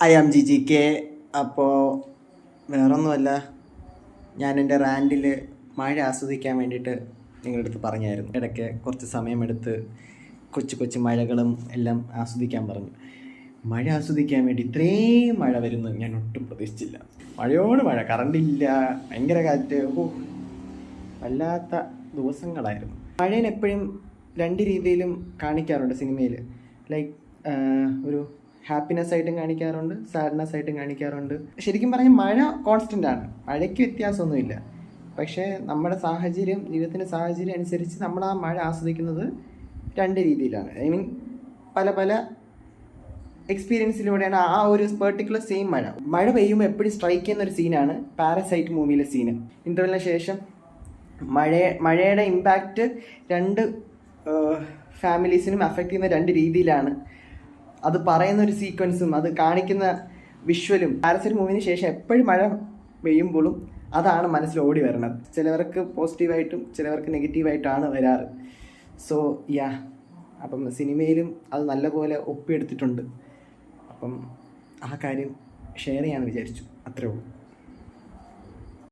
I am GGK. അപ്പോൾ വേറൊന്നുമല്ല, ഞാൻ എൻ്റെ റാൻഡിൽ മഴ ആസ്വദിക്കാൻ വേണ്ടിയിട്ട് നിങ്ങളുടെ അടുത്ത് പറഞ്ഞായിരുന്നു. ഇടയ്ക്ക് കുറച്ച് സമയമെടുത്ത് കൊച്ചു കൊച്ചു മഴകളും എല്ലാം ആസ്വദിക്കാൻ പറഞ്ഞു. മഴ ആസ്വദിക്കാൻ വേണ്ടി ഇത്രയും മഴ വരുന്നത് ഞാൻ ഒട്ടും പ്രതീക്ഷിച്ചില്ല. മഴയോട് മഴ, കറണ്ടില്ല, ഭയങ്കര കാറ്റ്, വല്ലാത്ത ദിവസങ്ങളായിരുന്നു. മഴേനെ എപ്പോഴും രണ്ട് രീതിയിലും കാണിക്കാറുണ്ട് സിനിമയിൽ. ലൈക്ക് ഒരു ഹാപ്പിനെസ് ആയിട്ടും കാണിക്കാറുണ്ട്, സാഡ്നെസ് ആയിട്ടും കാണിക്കാറുണ്ട്. ശരിക്കും പറഞ്ഞാൽ മഴ കോൺസ്റ്റൻ്റ് ആണ്, മഴയ്ക്ക് വ്യത്യാസമൊന്നുമില്ല. പക്ഷേ നമ്മുടെ സാഹചര്യം, ജീവിതത്തിൻ്റെ സാഹചര്യം അനുസരിച്ച് നമ്മൾ ആ മഴ ആസ്വദിക്കുന്നത് രണ്ട് രീതിയിലാണ്. ഐ മീൻ പല പല എക്സ്പീരിയൻസിലൂടെയാണ് ആ ഒരു പെർട്ടിക്കുലർ സെയിം മഴ പെയ്യുമ്പോൾ എപ്പോഴും സ്ട്രൈക്ക് ചെയ്യുന്ന ഒരു സീനാണ് പാരസൈറ്റ് മൂവിയിലെ സീന്. ഇൻ്റർവെല്ലിന് ശേഷം മഴയുടെ ഇമ്പാക്റ്റ് രണ്ട് ഫാമിലീസിനും അഫക്റ്റ് ചെയ്യുന്ന രണ്ട് രീതിയിലാണ്. അത് പറയുന്ന ഒരു സീക്വൻസും അത് കാണിക്കുന്ന വിഷ്വലും പാരസൈറ്റ് മൂവിന് ശേഷം എപ്പോഴും മഴ പെയ്യുമ്പോഴും അതാണ് മനസ്സിൽ ഓടി വരുന്നത്. ചിലവർക്ക് പോസിറ്റീവായിട്ടും ചിലവർക്ക് നെഗറ്റീവായിട്ടാണ് വരാറ്. സോ അപ്പം സിനിമയിലും അത് നല്ലപോലെ ഒപ്പിയെടുത്തിട്ടുണ്ട്. അപ്പം ആ കാര്യം ഷെയർ ചെയ്യാമെന്ന് വിചാരിച്ചു. അത്രേ ഉള്ളൂ.